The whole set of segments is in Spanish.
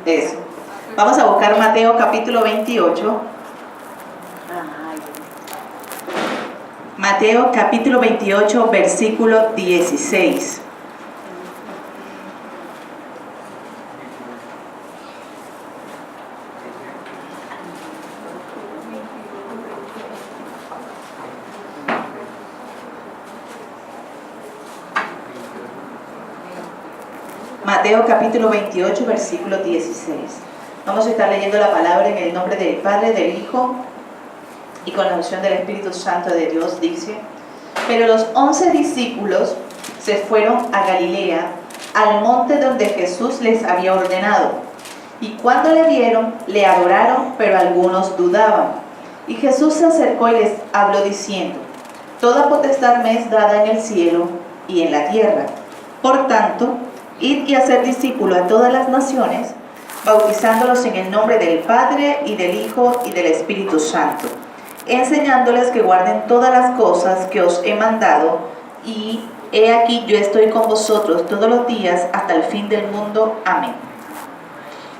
Eso. Vamos a buscar Mateo capítulo 28. Mateo capítulo 28, versículo 16. Mateo capítulo 28, versículo 16. Vamos a estar leyendo la palabra en el nombre del Padre, del Hijo y con la unción del Espíritu Santo de Dios. Dice: pero los 11 discípulos se fueron a Galilea, al monte donde Jesús les había ordenado. Y cuando le vieron, le adoraron, pero algunos dudaban. Y Jesús se acercó y les habló diciendo: toda potestad me es dada en el cielo y en la tierra. Por tanto, id y haced discípulos a todas las naciones, bautizándolos en el nombre del Padre, y del Hijo, y del Espíritu Santo, enseñándoles que guarden todas las cosas que os he mandado, y he aquí yo estoy con vosotros todos los días hasta el fin del mundo. Amén.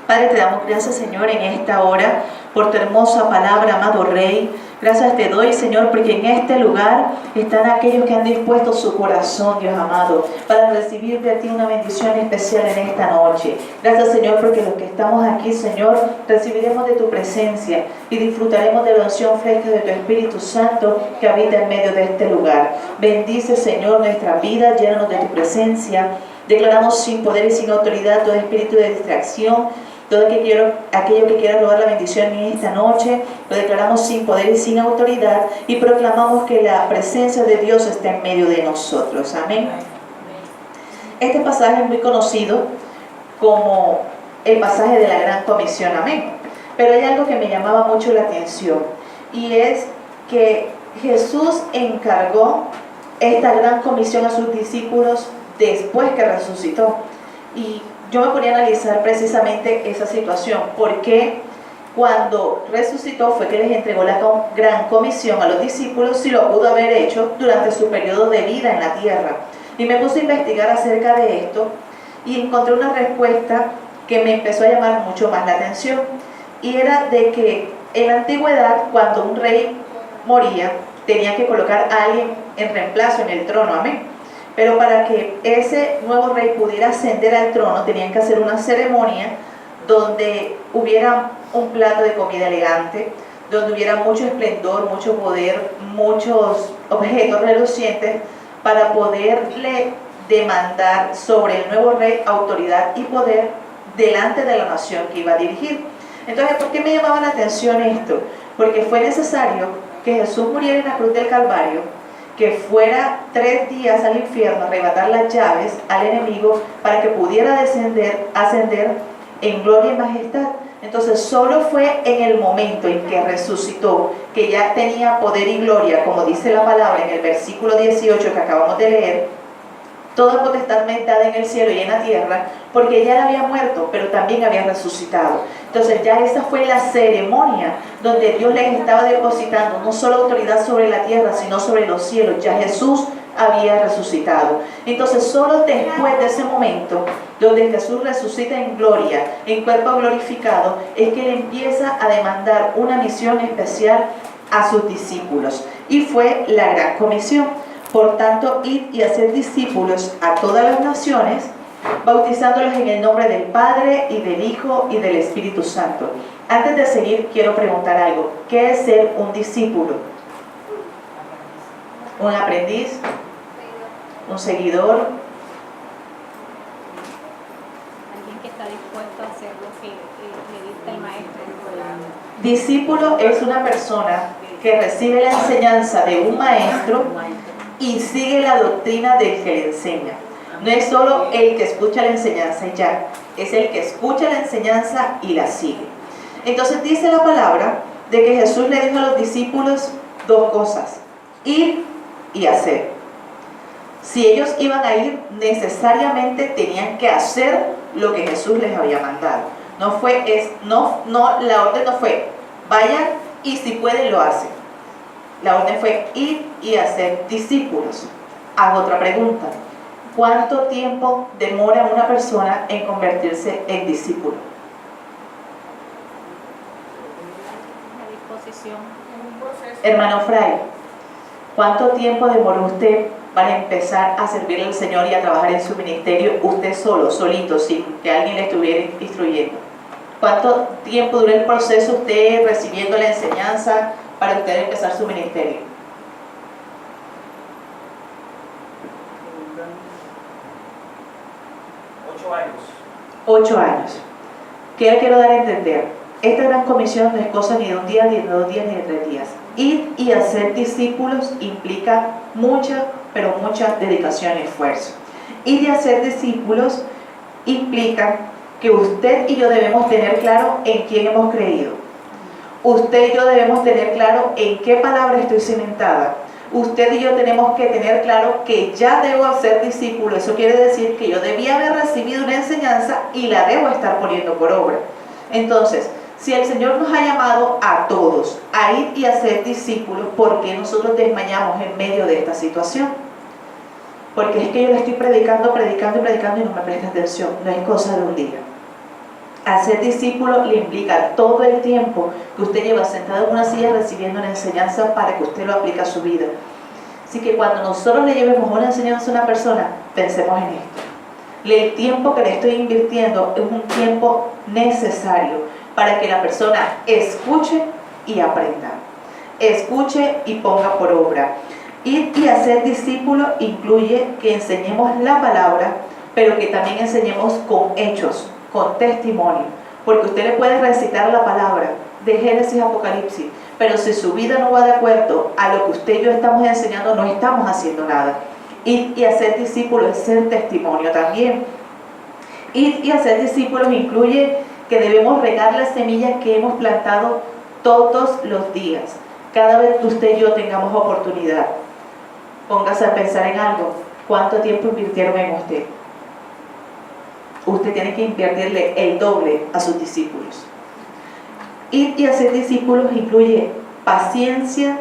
Padre, te damos gracias, Señor, en esta hora, por tu hermosa palabra, amado Rey. Gracias te doy, Señor, porque en este lugar están aquellos que han dispuesto su corazón, Dios amado, para recibir de ti una bendición especial en esta noche. Gracias, Señor, porque los que estamos aquí, Señor, recibiremos de tu presencia y disfrutaremos de la unción fresca de tu Espíritu Santo que habita en medio de este lugar. Bendice, Señor, nuestra vida, llénanos de tu presencia. Declaramos sin poder y sin autoridad todo espíritu de distracción, todo aquello que quiera robar la bendición en esta noche, lo declaramos sin poder y sin autoridad, y proclamamos que la presencia de Dios está en medio de nosotros. Amén. Este pasaje es muy conocido como el pasaje de la Gran Comisión. Amén. Pero hay algo que me llamaba mucho la atención, y es que Jesús encargó esta Gran Comisión a sus discípulos después que resucitó. Y yo me ponía a analizar precisamente esa situación, porque cuando resucitó fue que les entregó la Gran Comisión a los discípulos, si lo pudo haber hecho durante su periodo de vida en la tierra. Y me puse a investigar acerca de esto y encontré una respuesta que me empezó a llamar mucho más la atención, y era de que en la antigüedad, cuando un rey moría, tenía que colocar a alguien en reemplazo en el trono. Amén. Pero para que ese nuevo rey pudiera ascender al trono, tenían que hacer una ceremonia donde hubiera un plato de comida elegante, donde hubiera mucho esplendor, mucho poder, muchos objetos relucientes, para poderle demandar sobre el nuevo rey autoridad y poder delante de la nación que iba a dirigir. Entonces, ¿por qué me llamaba la atención esto? Porque fue necesario que Jesús muriera en la cruz del Calvario, que fuera 3 días al infierno, arrebatar las llaves al enemigo para que pudiera ascender en gloria y majestad. Entonces solo fue en el momento en que resucitó, que ya tenía poder y gloria, como dice la palabra en el versículo 18 que acabamos de leer: toda potestad me es dada en el cielo y en la tierra, porque ya él había muerto, pero también había resucitado. Entonces ya esa fue la ceremonia donde Dios les estaba depositando no solo autoridad sobre la tierra, sino sobre los cielos. Ya Jesús había resucitado. Entonces solo después de ese momento, donde Jesús resucita en gloria, en cuerpo glorificado, es que él empieza a demandar una misión especial a sus discípulos, y fue la Gran Comisión. Por tanto, id y haced discípulos a todas las naciones, bautizándolos en el nombre del Padre, y del Hijo, y del Espíritu Santo. Antes de seguir, quiero preguntar algo. ¿Qué es ser un discípulo? ¿Un aprendiz? ¿Un seguidor? Alguien que está dispuesto a hacer lo que le dicta el maestro. Discípulo es una persona que recibe la enseñanza de un maestro y sigue la doctrina del que le enseña. No es solo el que escucha la enseñanza y ya, es el que escucha la enseñanza y la sigue. Entonces dice la palabra de que Jesús le dijo a los discípulos 2 cosas: ir y hacer. Si ellos iban a ir, necesariamente tenían que hacer lo que Jesús les había mandado. La orden no fue vayan y si pueden lo hacen. La orden fue ir y hacer discípulos. Hago otra pregunta: ¿Cuánto tiempo demora una persona en convertirse en discípulo? La disposición. Hermano Fray, ¿cuánto tiempo demoró usted para empezar a servirle al Señor y a trabajar en su ministerio usted solo, solito, sin que alguien le estuviera instruyendo? ¿Cuánto tiempo duró el proceso usted recibiendo la enseñanza para usted empezar su ministerio? 8 años. 8 años. ¿Qué le quiero dar a entender? Esta gran comisión no es cosa ni de un día, ni de 2 días, ni de 3 días. Ir y hacer discípulos implica mucha, pero mucha dedicación y esfuerzo. Ir y hacer discípulos implica que usted y yo debemos tener claro en quién hemos creído. Usted y yo debemos tener claro en qué palabra estoy cimentada. Usted y yo tenemos que tener claro que ya debo ser discípulo. Eso quiere decir que yo debía haber recibido una enseñanza y la debo estar poniendo por obra. Entonces, si el Señor nos ha llamado a todos a ir y a ser discípulos, ¿por qué nosotros desmayamos en medio de esta situación? Porque es que yo le estoy predicando y no me presta atención. No es cosa de un día. Hacer discípulo le implica todo el tiempo que usted lleva sentado en una silla recibiendo una enseñanza para que usted lo aplique a su vida. Así que cuando nosotros le llevemos una enseñanza a una persona, pensemos en esto. El tiempo que le estoy invirtiendo es un tiempo necesario para que la persona escuche y aprenda. Escuche y ponga por obra. Ir y hacer discípulo incluye que enseñemos la palabra, pero que también enseñemos con hechos, con testimonio, porque usted le puede recitar la palabra de Génesis a Apocalipsis, pero si su vida no va de acuerdo a lo que usted y yo estamos enseñando, no estamos haciendo nada. Ir y hacer discípulos es ser testimonio también. Ir y hacer discípulos incluye que debemos regar las semillas que hemos plantado todos los días, cada vez que usted y yo tengamos oportunidad. Póngase a pensar en algo. ¿Cuánto tiempo invirtieron en usted? Usted tiene que invertirle el doble a sus discípulos. Ir y hacer discípulos incluye paciencia,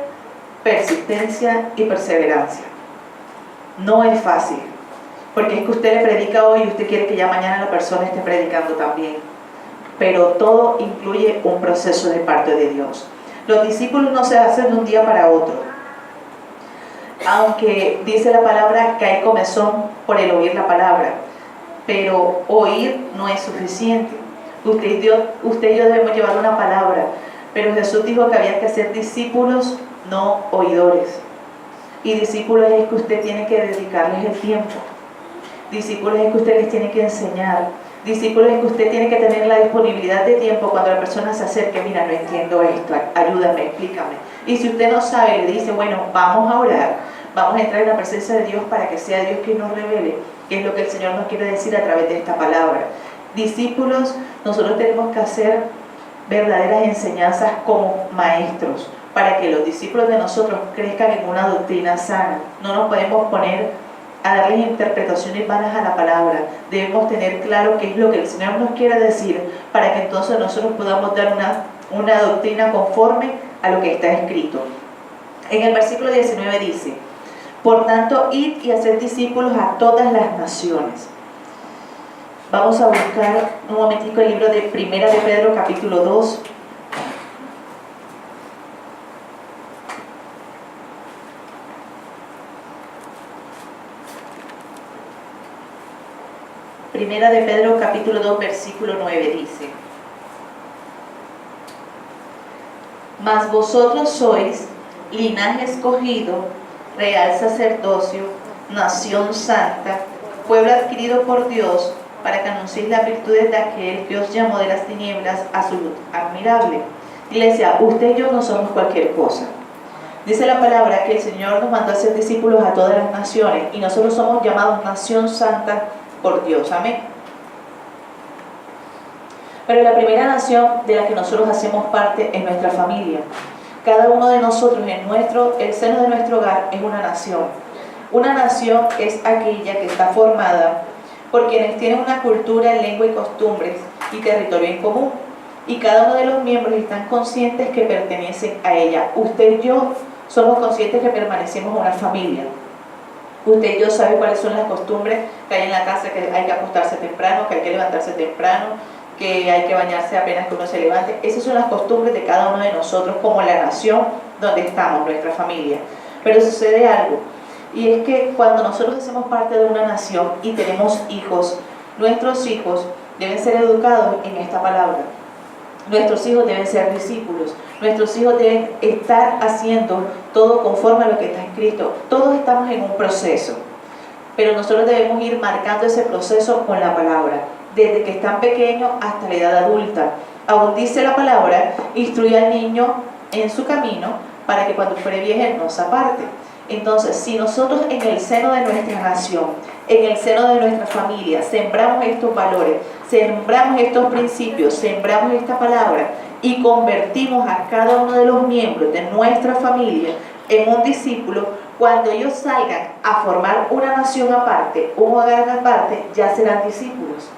persistencia y perseverancia. No es fácil, porque es que usted le predica hoy y usted quiere que ya mañana la persona esté predicando también. Pero todo incluye un proceso de parte de Dios. Los discípulos no se hacen de un día para otro. Aunque dice la palabra que hay comezón por el oír la palabra, pero oír no es suficiente. Usted y yo debemos llevar una palabra, pero Jesús dijo que había que ser discípulos, no oidores. Y discípulos es que usted tiene que dedicarles el tiempo. Discípulos es que usted les tiene que enseñar. Discípulos es que usted tiene que tener la disponibilidad de tiempo cuando la persona se acerque. Mira, no entiendo esto, ayúdame, explícame. Y si usted no sabe, le dice, bueno, vamos a orar, vamos a entrar en la presencia de Dios para que sea Dios quien nos revele qué es lo que el Señor nos quiere decir a través de esta palabra. Discípulos, nosotros tenemos que hacer verdaderas enseñanzas como maestros, para que los discípulos de nosotros crezcan en una doctrina sana. No nos podemos poner a darles interpretaciones vanas a la palabra. Debemos tener claro qué es lo que el Señor nos quiere decir, para que entonces nosotros podamos dar una doctrina conforme a lo que está escrito. En el versículo 19 dice: por tanto, id y haced discípulos a todas las naciones. Vamos a buscar un momentico el libro de Primera de Pedro, capítulo 2. Primera de Pedro, capítulo 2, versículo 9 dice: mas vosotros sois linaje escogido, real sacerdocio, nación santa, pueblo adquirido por Dios, para que anunciéis las virtudes de aquel que os llamó de las tinieblas a su luz admirable. Iglesia, usted y yo no somos cualquier cosa. Dice la palabra que el Señor nos mandó a ser discípulos a todas las naciones, y nosotros somos llamados nación santa por Dios. Amén. Pero la primera nación de la que nosotros hacemos parte es nuestra familia. Cada uno de nosotros el seno de nuestro hogar es una nación. Una nación es aquella que está formada por quienes tienen una cultura, lengua y costumbres y territorio en común. Y cada uno de los miembros están conscientes que pertenecen a ella. Usted y yo somos conscientes que permanecemos en una familia. Usted y yo sabe cuáles son las costumbres que hay en la casa, que hay que acostarse temprano, que hay que levantarse temprano, que hay que bañarse apenas que uno se levante. Esas son las costumbres de cada uno de nosotros como la nación donde estamos, nuestra familia. Pero sucede algo, y es que cuando nosotros hacemos parte de una nación y tenemos hijos, nuestros hijos deben ser educados en esta palabra. Nuestros hijos deben ser discípulos. Nuestros hijos deben estar haciendo todo conforme a lo que está escrito. Todos estamos en un proceso, pero nosotros debemos ir marcando ese proceso con la palabra, desde que están pequeños hasta la edad adulta. Aún dice la palabra, instruye al niño en su camino para que cuando fuere viejo no se aparte. Entonces, si nosotros en el seno de nuestra nación, en el seno de nuestra familia, sembramos estos valores, sembramos estos principios, sembramos esta palabra y convertimos a cada uno de los miembros de nuestra familia en un discípulo, cuando ellos salgan a formar una nación aparte, un hogar aparte, ya serán discípulos.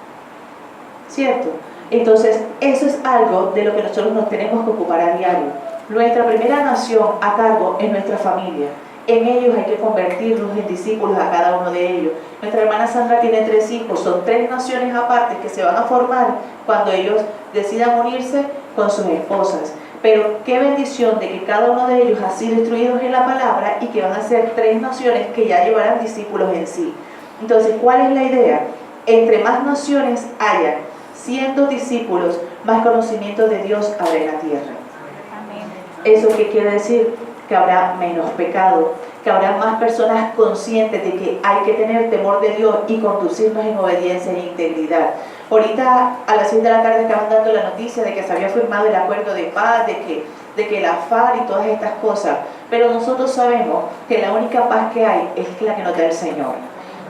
¿Cierto? Entonces, eso es algo de lo que nosotros nos tenemos que ocupar a diario. Nuestra primera nación a cargo es nuestra familia. En ellos hay que convertirlos en discípulos a cada uno de ellos. Nuestra hermana Sandra tiene 3 hijos, son 3 naciones aparte que se van a formar cuando ellos decidan unirse con sus esposas. Pero qué bendición de que cada uno de ellos ha sido instruidos en la palabra y que van a ser 3 naciones que ya llevarán discípulos en sí. Entonces, ¿cuál es la idea? Entre más naciones haya siendo discípulos, más conocimiento de Dios habrá en la tierra. ¿Eso qué quiere decir? Que habrá menos pecado, que habrá más personas conscientes de que hay que tener temor de Dios y conducirnos en obediencia e integridad. Ahorita a las 6 de la tarde estaban dando la noticia de que se había firmado el acuerdo de paz, de que la FARC y todas estas cosas, pero nosotros sabemos que la única paz que hay es la que nos da el Señor.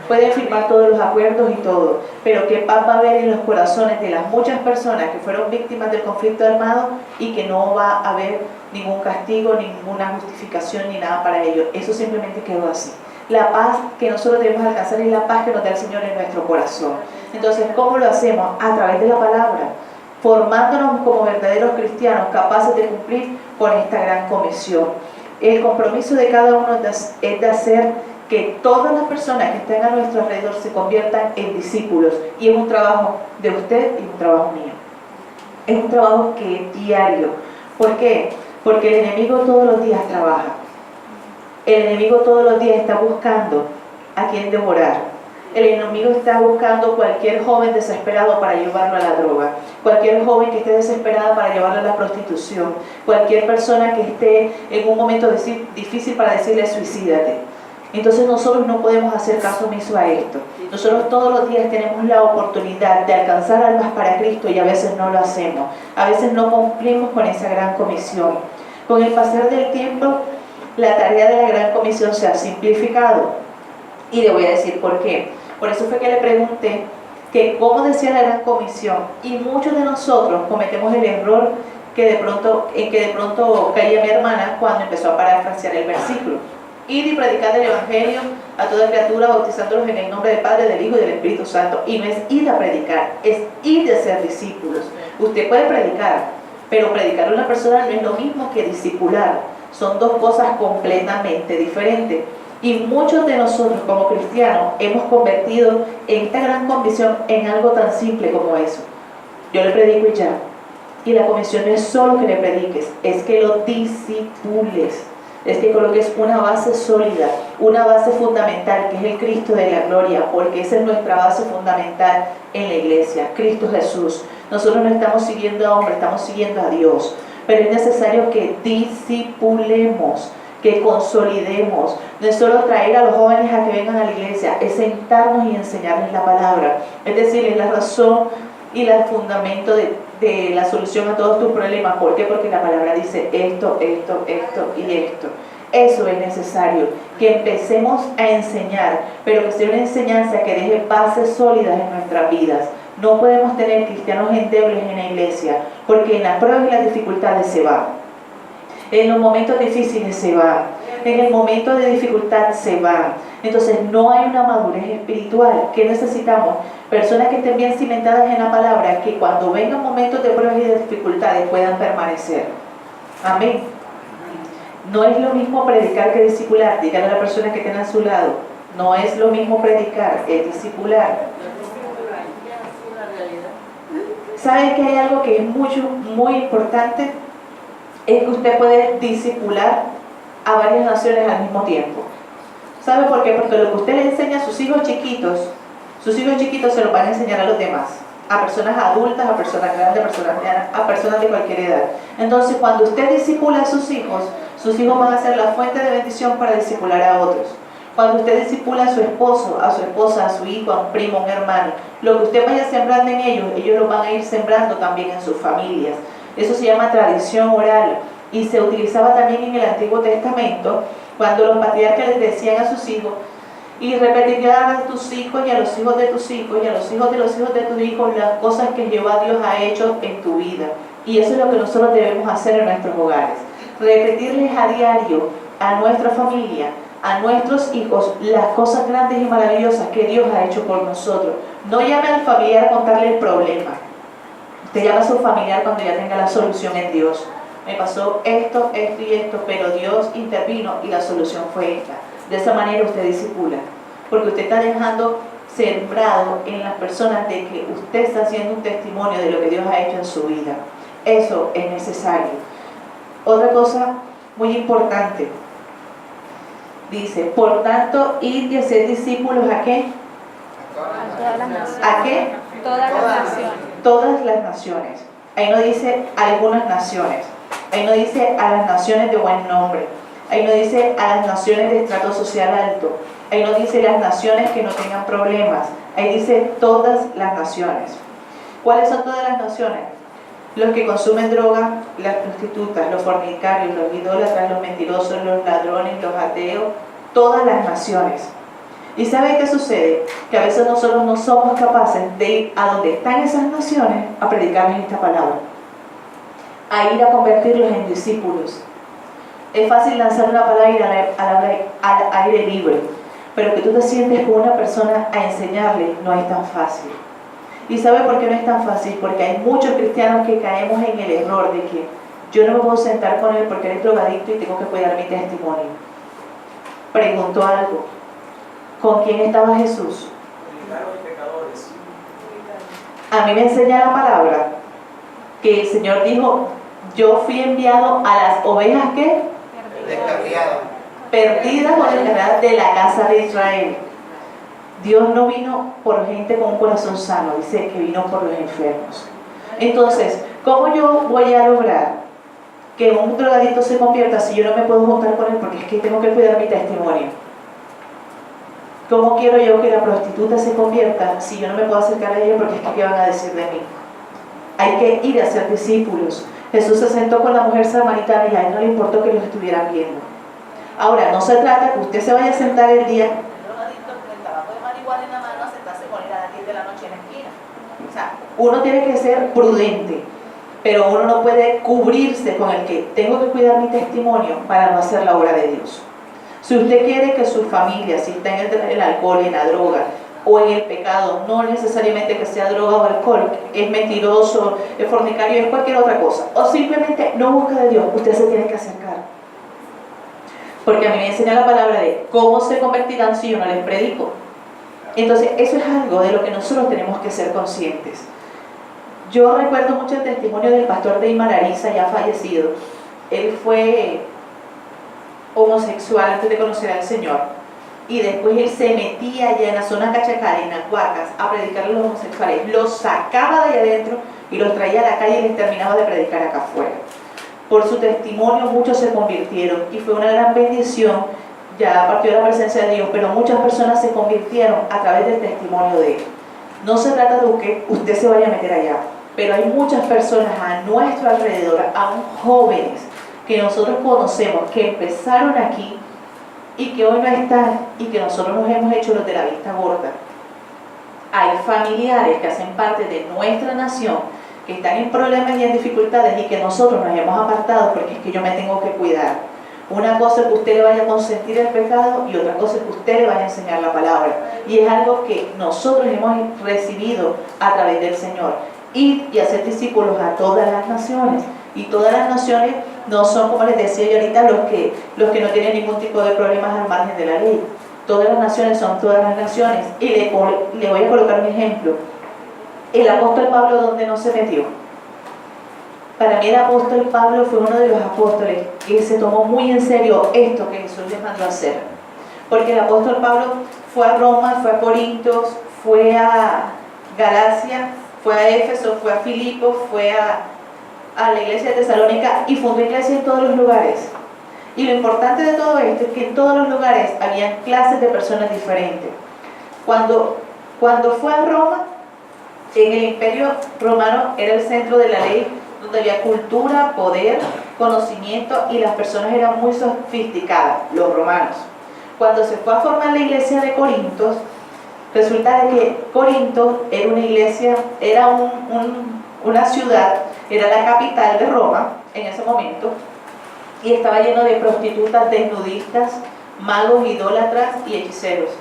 Pueden firmar todos los acuerdos y todo, pero ¿qué paz va a haber en los corazones de las muchas personas que fueron víctimas del conflicto armado y que no va a haber ningún castigo, ninguna justificación ni nada para ello? Eso simplemente quedó así. La paz que nosotros debemos alcanzar es la paz que nos da el Señor en nuestro corazón. Entonces, ¿cómo lo hacemos? A través de la palabra, formándonos como verdaderos cristianos capaces de cumplir con esta gran comisión. El compromiso de cada uno es de hacer que todas las personas que estén a nuestro alrededor se conviertan en discípulos, y es un trabajo de usted y un trabajo mío. Es un trabajo que es diario. ¿Por qué? Porque el enemigo todos los días trabaja. El enemigo todos los días está buscando a quien devorar. El enemigo está buscando cualquier joven desesperado para llevarlo a la droga, cualquier joven que esté desesperada para llevarlo a la prostitución, cualquier persona que esté en un momento difícil para decirle suicídate. Entonces nosotros no podemos hacer caso omiso a esto. Nosotros todos los días tenemos la oportunidad de alcanzar almas para Cristo y a veces no lo hacemos. A veces no cumplimos con esa gran comisión. Con el pasar del tiempo, la tarea de la gran comisión se ha simplificado. Y le voy a decir por qué. Por eso fue que le pregunté que cómo decía la gran comisión. Y muchos de nosotros cometemos el error en que de pronto caía mi hermana cuando empezó a parafrasear el versículo. Ir y predicar el Evangelio a toda criatura, bautizándolos en el nombre del Padre, del Hijo y del Espíritu Santo. Y no es ir a predicar, es ir a ser discípulos. Usted puede predicar, pero predicar a una persona no es lo mismo que discipular. Son 2 cosas completamente diferentes. Y muchos de nosotros como cristianos hemos convertido esta gran comisión en algo tan simple como eso. Yo le predico y ya. Y la comisión no es solo que le prediques, es que lo discipules. Es que coloques una base sólida, una base fundamental, que es el Cristo de la gloria, porque esa es nuestra base fundamental en la iglesia, Cristo Jesús. Nosotros no estamos siguiendo a hombres, estamos siguiendo a Dios, pero es necesario que discipulemos, que consolidemos. No es solo traer a los jóvenes a que vengan a la iglesia, es sentarnos y enseñarles la palabra, es decirles la razón y el fundamento de la solución a todos tus problemas. ¿Por qué? Porque la palabra dice esto, esto, esto y esto. Eso es necesario, que empecemos a enseñar, pero que sea una enseñanza que deje bases sólidas en nuestras vidas. No podemos tener cristianos endebles en la iglesia, porque en las pruebas y las dificultades se van. En los momentos difíciles se van. En el momento de dificultad se van. Entonces no hay una madurez espiritual. ¿Qué necesitamos? Personas que estén bien cimentadas en la palabra, que cuando vengan momentos de pruebas y de dificultades puedan permanecer. Amén. No es lo mismo predicar que discipular. Dígale a la persona que tiene a su lado: No es lo mismo predicar, es discipular. ¿Saben que hay algo que es muy importante? Es que usted puede discipular a varias naciones al mismo tiempo. ¿Sabe por qué? Porque lo que usted le enseña a sus hijos chiquitos se lo van a enseñar a los demás. A personas adultas, a personas grandes, a personas medianas, a personas de cualquier edad. Entonces, cuando usted discipula a sus hijos van a ser la fuente de bendición para discipular a otros. Cuando usted discipula a su esposo, a su esposa, a su hijo, a un primo, a un hermano, lo que usted vaya sembrando en ellos lo van a ir sembrando también en sus familias. Eso se llama tradición oral y se utilizaba también en el Antiguo Testamento cuando los patriarcas les decían a sus hijos: y repetirás a tus hijos y a los hijos de tus hijos y a los hijos de tus hijos las cosas que Jehová Dios ha hecho en tu vida. Y eso es lo que nosotros debemos hacer en nuestros hogares. Repetirles a diario a nuestra familia, a nuestros hijos, las cosas grandes y maravillosas que Dios ha hecho por nosotros. No llame al familiar a contarle el problema. Usted llama a su familiar cuando ya tenga la solución en Dios. Me pasó esto, esto y esto, pero Dios intervino y la solución fue esta. De esa manera usted discipula, porque usted está dejando sembrado en las personas de que usted está haciendo un testimonio de lo que Dios ha hecho en su vida. Eso es necesario. Otra cosa muy importante, dice: por tanto, id y hacer discípulos ¿a qué? A todas las naciones. ¿A qué? Todas las naciones. Todas las naciones. Ahí no dice algunas naciones. Ahí no dice a las naciones de buen nombre. Ahí no dice a las naciones de estrato social alto. Ahí no dice las naciones que no tengan problemas. Ahí dice todas las naciones. ¿Cuáles son todas las naciones? Los que consumen droga, las prostitutas, los fornicarios, los idólatras, los mentirosos, los ladrones, los ateos, todas las naciones. ¿Y sabe qué sucede? Que a veces nosotros no somos capaces de ir a donde están esas naciones a predicarles esta palabra, a ir a convertirlos en discípulos. Es fácil lanzar una palabra al aire libre, pero que tú te sientes con una persona a enseñarle no es tan fácil. ¿Y sabe por qué no es tan fácil? Porque hay muchos cristianos que caemos en el error de que yo no me puedo sentar con él porque él es drogadicto y tengo que cuidar mi testimonio. Pregunto algo: ¿con quién estaba Jesús? A mí me enseña la palabra que el Señor dijo: yo fui enviado a las ovejas ¿qué? Perdidas o descarriadas de la casa de Israel. Dios no vino por gente con un corazón sano, dice que vino por los enfermos. Entonces, ¿cómo yo voy a lograr que un drogadicto se convierta si yo no me puedo juntar con él porque es que tengo que cuidar mi testimonio? ¿Cómo quiero yo que la prostituta se convierta si yo no me puedo acercar a ella porque es que ¿qué van a decir de mí? Hay que ir a ser discípulos. Jesús se sentó con la mujer samaritana y a él no le importó que los estuvieran viendo. Ahora, no se trata que usted se vaya a sentar el día con el tabaco de marihuana en la mano, a sentarse con él a las 10 de la noche en la esquina. O sea, uno tiene que ser prudente, pero uno no puede cubrirse con el que tengo que cuidar mi testimonio para no hacer la obra de Dios. Si usted quiere que su familia, si está en el alcohol, en la droga o en el pecado, no necesariamente que sea droga o alcohol, es mentiroso, es fornicario, es cualquier otra cosa, o simplemente no busca de Dios, usted se tiene que acercar. Porque a mí me enseña la palabra de cómo se convertirán si yo no les predico. Entonces, eso es algo de lo que nosotros tenemos que ser conscientes. Yo recuerdo mucho el testimonio del pastor Deimar Ariza, ya fallecido. Él fue homosexual antes de conocer al Señor. Y después él se metía allá en la zona Cachacara, en las Huacas, a predicar a los homosexuales. Los sacaba de allá adentro y los traía a la calle y les terminaba de predicar acá afuera. Por su testimonio muchos se convirtieron y fue una gran bendición. Ya partió la presencia de Dios, pero muchas personas se convirtieron a través del testimonio de él. No se trata de que usted se vaya a meter allá, pero hay muchas personas a nuestro alrededor, aún jóvenes, que nosotros conocemos, que empezaron aquí y que hoy no están y que nosotros nos hemos hecho los de la vista gorda. Hay familiares que hacen parte de nuestra nación que están en problemas y en dificultades y que nosotros nos hemos apartado porque es que yo me tengo que cuidar. Una cosa es que usted le vaya a consentir el pecado y otra cosa es que usted le vaya a enseñar la palabra. Y es algo que nosotros hemos recibido a través del Señor. Ir y hacer discípulos a todas las naciones. Y todas las naciones no son, como les decía yo ahorita, los que no tienen ningún tipo de problemas al margen de la ley. todas las naciones son todas las naciones. Y le voy a colocar un ejemplo. El apóstol Pablo, ¿dónde no se metió? Para mí el apóstol Pablo fue uno de los apóstoles que se tomó muy en serio esto que Jesús les mandó a hacer. Porque el apóstol Pablo fue a Roma, fue a Corintios, fue a Galacia, fue a Éfeso, fue a Filipos, fue a la iglesia de Tesalónica y fundó iglesia en todos los lugares. Y lo importante de todo esto es que en todos los lugares había clases de personas diferentes. Cuando fue a Roma, en el imperio romano era el centro de la ley, donde había cultura, poder, conocimiento y las personas eran muy sofisticadas, los romanos. Cuando se fue a formar la iglesia de Corintios, resulta que Corinto era una iglesia, era una ciudad, era la capital de Roma en ese momento, y estaba lleno de prostitutas, desnudistas, magos, idólatras y hechiceros.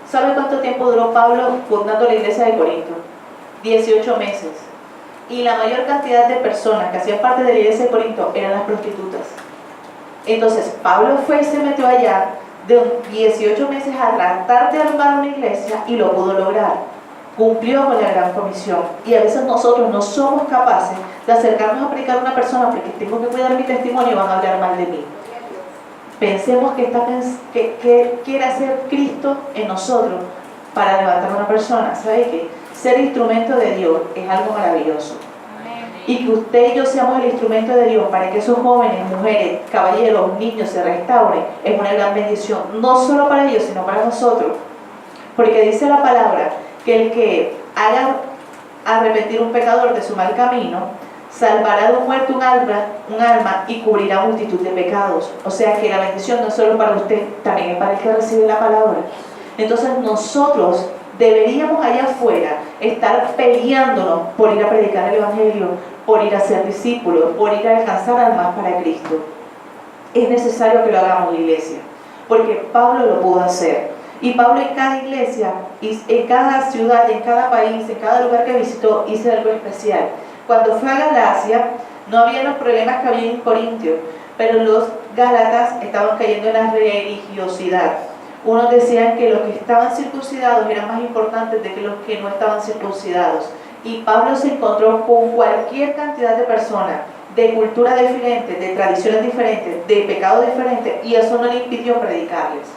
¿Sabe cuánto tiempo duró Pablo fundando la iglesia de Corinto? 18 meses. Y la mayor cantidad de personas que hacían parte de la iglesia de Corinto eran las prostitutas. Entonces Pablo fue y se metió allá de 18 meses a tratar de armar una iglesia y lo pudo lograr. Cumplió con la gran comisión. Y a veces nosotros no somos capaces de acercarnos a predicar a una persona porque tengo que cuidar mi testimonio y van a hablar mal de mí. Pensemos que quiere hacer Cristo en nosotros para levantar a una persona. ¿Sabe qué? Ser instrumento de Dios es algo maravilloso. Y que usted y yo seamos el instrumento de Dios para que esos jóvenes, mujeres, caballeros, niños se restauren, es una gran bendición, no solo para ellos, sino para nosotros. Porque dice la palabra que el que haga arrepentir un pecador de su mal camino, salvará de un muerto un alma y cubrirá multitud de pecados. O sea que la bendición no es solo para usted, también es para el que recibe la palabra. Entonces nosotros deberíamos allá afuera estar peleándonos por ir a predicar el Evangelio, por ir a ser discípulos, por ir a alcanzar almas para Cristo. Es necesario que lo hagamos, iglesia, porque Pablo lo pudo hacer. Y Pablo en cada iglesia, en cada ciudad, en cada país, en cada lugar que visitó, hizo algo especial. Cuando fue a Galacia, no había los problemas que había en Corintios, pero los gálatas estaban cayendo en la religiosidad. Unos decían que los que estaban circuncidados eran más importantes de que los que no estaban circuncidados. Y Pablo se encontró con cualquier cantidad de personas, de culturas diferentes, de tradiciones diferentes, de pecados diferentes, y eso no le impidió predicarles.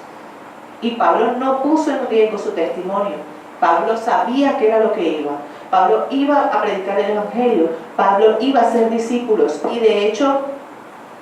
Y Pablo no puso en riesgo su testimonio. Pablo sabía que era lo que iba. Pablo iba a predicar el Evangelio. Pablo iba a ser discípulos. Y de hecho,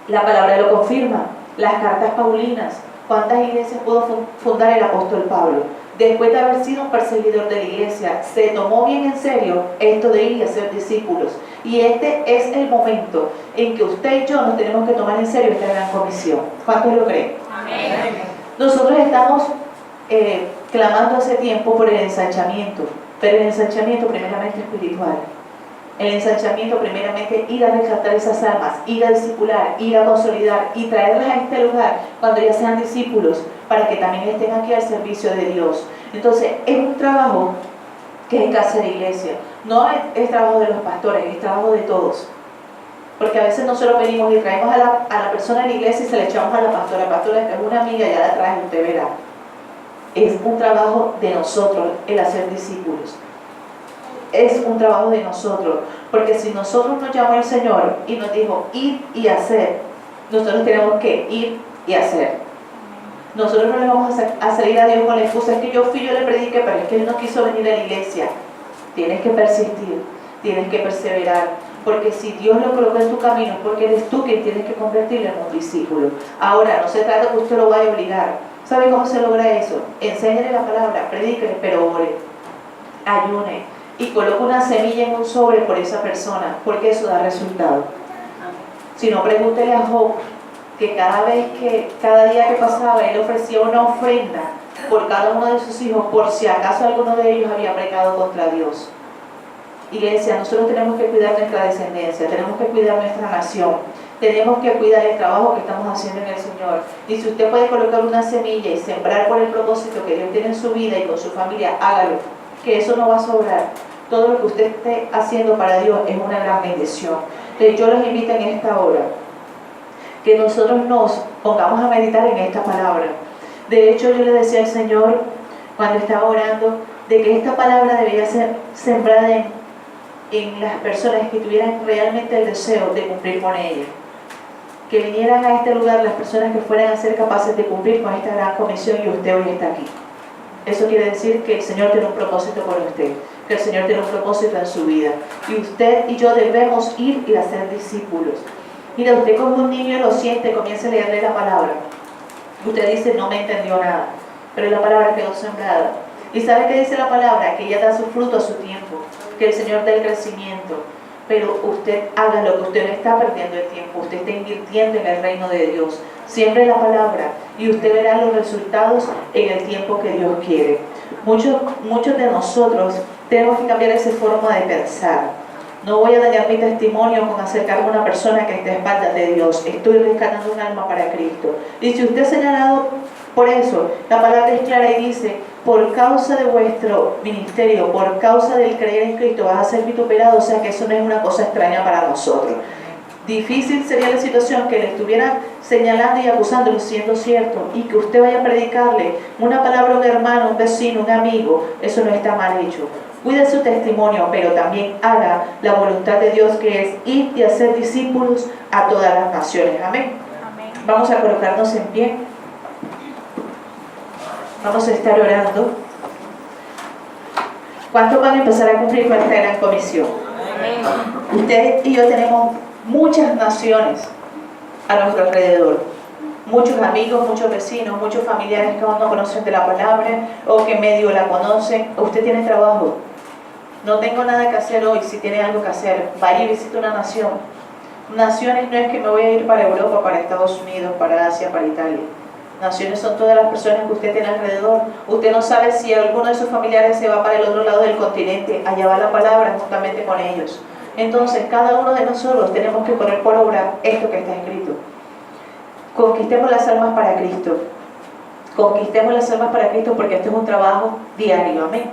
la palabra lo confirma. Las cartas paulinas. ¿Cuántas iglesias pudo fundar el apóstol Pablo? Después de haber sido un perseguidor de la iglesia, se tomó bien en serio esto de ir a ser discípulos. Y este es el momento en que usted y yo nos tenemos que tomar en serio esta gran comisión. ¿Cuántos lo creen? Amén. Nosotros estamos clamando hace tiempo por el ensanchamiento, pero el ensanchamiento primeramente espiritual. El ensanchamiento primeramente ir a rescatar esas almas, ir a discipular, ir a consolidar y traerlas a este lugar cuando ya sean discípulos para que también estén aquí al servicio de Dios. Entonces es un trabajo que hay que hacer, iglesia. No es trabajo de los pastores, es trabajo de todos. Porque a veces nosotros venimos y traemos a la persona en la iglesia y se le echamos a la pastora. Pastora, esta es una amiga, ya la traje, usted verá. Es un trabajo de nosotros el hacer discípulos. Es un trabajo de nosotros. Porque si nosotros nos llamó el Señor y nos dijo ir y hacer, nosotros tenemos que ir y hacer. Nosotros no le vamos a salir a Dios con la excusa, es que yo le prediqué, pero es que Él no quiso venir a la iglesia. Tienes que persistir, tienes que perseverar. Porque si Dios lo colocó en tu camino es porque eres tú quien tienes que convertirlo en un discípulo. Ahora, no se trata que usted lo vaya a obligar. ¿Sabe cómo se logra eso? Enséñale la palabra, predíquele, pero ore, ayune y coloque una semilla en un sobre por esa persona, porque eso da resultado. Si no, pregúntele a Job, que cada día que pasaba, él ofrecía una ofrenda por cada uno de sus hijos, por si acaso alguno de ellos había pecado contra Dios. Iglesia, nosotros tenemos que cuidar nuestra descendencia, tenemos que cuidar nuestra nación, tenemos que cuidar el trabajo que estamos haciendo en el Señor. Y si usted puede colocar una semilla y sembrar por el propósito que Dios tiene en su vida y con su familia, hágalo, que eso no va a sobrar. Todo lo que usted esté haciendo para Dios es una gran bendición. Entonces yo los invito en esta hora que nosotros nos pongamos a meditar en esta palabra, De hecho, yo le decía al Señor, cuando estaba orando, de que esta palabra debía ser sembrada en las personas que tuvieran realmente el deseo de cumplir con ella. Que vinieran a este lugar las personas que fueran a ser capaces de cumplir con esta gran comisión, y usted hoy está aquí. Eso quiere decir que el Señor tiene un propósito con usted, que el Señor tiene un propósito en su vida. Y usted y yo debemos ir y hacer discípulos. Mira, usted como un niño lo siente, comienza a leerle la palabra. Usted dice, no me entendió nada, pero la palabra quedó sembrada. ¿Y sabe qué dice la palabra? Que ella da su fruto a su tiempo, que el Señor da el crecimiento. Pero usted haga lo que usted no está perdiendo el tiempo, usted está invirtiendo en el reino de Dios. Siembre la palabra y usted verá los resultados en el tiempo que Dios quiere. Muchos de nosotros tenemos que cambiar esa forma de pensar. No voy a dañar mi testimonio con acercarme a una persona que esté a espaldas de Dios. Estoy rescatando un alma para Cristo. Y si usted es señalado por eso, la palabra es clara y dice, por causa de vuestro ministerio, por causa del creer en Cristo, vas a ser vituperado. O sea que eso no es una cosa extraña para nosotros. Difícil sería la situación que le estuvieran señalando y acusándolo siendo cierto, y que usted vaya a predicarle una palabra a un hermano, un vecino, un amigo. Eso no está mal hecho. Cuide su testimonio, pero también haga la voluntad de Dios, que es ir y hacer discípulos a todas las naciones. Amén. Amén. Vamos a colocarnos en pie. Vamos a estar orando. ¿Cuántos van a empezar a cumplir con esta gran comisión? Amén. Usted y yo tenemos muchas naciones a nuestro alrededor. Muchos amigos, muchos vecinos, muchos familiares que aún no conocen de la palabra o que medio la conocen. Usted tiene trabajo. No tengo nada que hacer hoy. Si tiene algo que hacer, vaya y visite una nación. Naciones no es que me voy a ir para Europa, para Estados Unidos, para Asia, para Italia. Naciones son todas las personas que usted tiene alrededor. Usted no sabe si alguno de sus familiares se va para el otro lado del continente. Allá va la palabra juntamente con ellos. Entonces, cada uno de nosotros tenemos que poner por obra esto que está escrito. Conquistemos las almas para Cristo. Conquistemos las almas para Cristo, porque esto es un trabajo diario. Amén.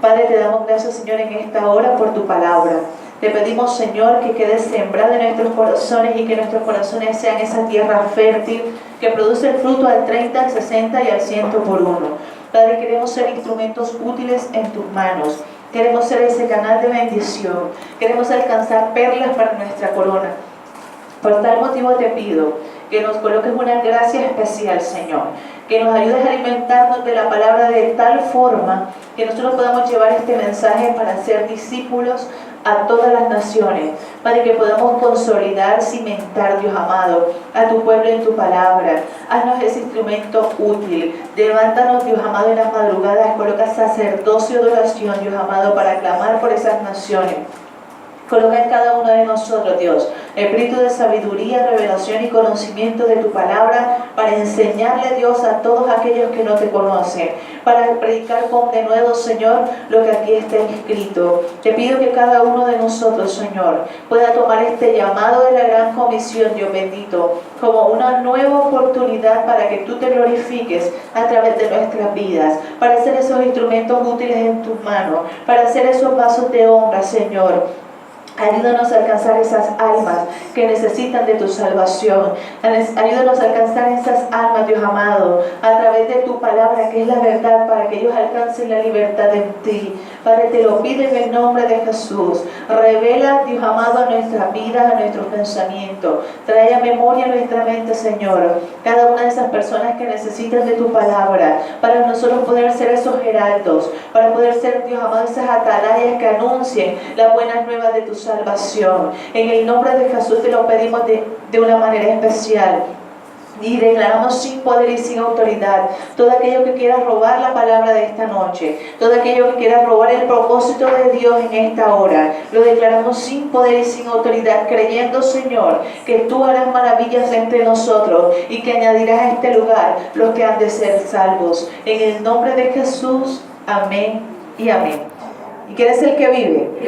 Padre, te damos gracias, Señor, en esta hora por tu palabra. Te pedimos, Señor, que quede sembrada en nuestros corazones y que nuestros corazones sean esa tierra fértil que produce el fruto al 30, al 60 y al 100 por uno. Padre, queremos ser instrumentos útiles en tus manos. Queremos ser ese canal de bendición. Queremos alcanzar perlas para nuestra corona. Por tal motivo te pido que nos coloques una gracia especial, Señor. Que nos ayudes a alimentarnos de la palabra de tal forma que nosotros podamos llevar este mensaje para ser discípulos a todas las naciones, para que podamos consolidar, cimentar, Dios amado, a tu pueblo en tu palabra. Haznos ese instrumento útil. Levántanos, Dios amado, en las madrugadas. Coloca sacerdocio de oración, Dios amado, para clamar por esas naciones. Coloca en cada uno de nosotros, Dios, espíritu de sabiduría, revelación y conocimiento de tu palabra, para enseñarle, Dios, a todos aquellos que no te conocen, para predicar con denuedo, Señor, lo que aquí está escrito. Te pido que cada uno de nosotros, Señor, pueda tomar este llamado de la gran comisión, Dios bendito, como una nueva oportunidad para que tú te glorifiques a través de nuestras vidas, para hacer esos instrumentos útiles en tus manos, para hacer esos vasos de honra, Señor. Ayúdanos a alcanzar esas almas que necesitan de tu salvación. Ayúdanos a alcanzar esas almas, Dios amado, a través de tu palabra, que es la verdad, para que ellos alcancen la libertad en ti. Padre, te lo pido en el nombre de Jesús. Revela, Dios amado, a nuestras vidas, a nuestros pensamientos. Trae a memoria a nuestra mente, Señor, cada una de esas personas que necesitan de tu palabra, para nosotros poder ser esos heraldos, para poder ser, Dios amado, esas atalayas que anuncien las buenas nuevas de tu salvación. En el nombre de Jesús te lo pedimos de una manera especial. Y declaramos sin poder y sin autoridad todo aquello que quiera robar la palabra de esta noche, todo aquello que quiera robar el propósito de Dios en esta hora. Lo declaramos sin poder y sin autoridad, creyendo, Señor, que tú harás maravillas entre nosotros y que añadirás a este lugar los que han de ser salvos. En el nombre de Jesús, amén y amén. ¿Y quién es el que vive?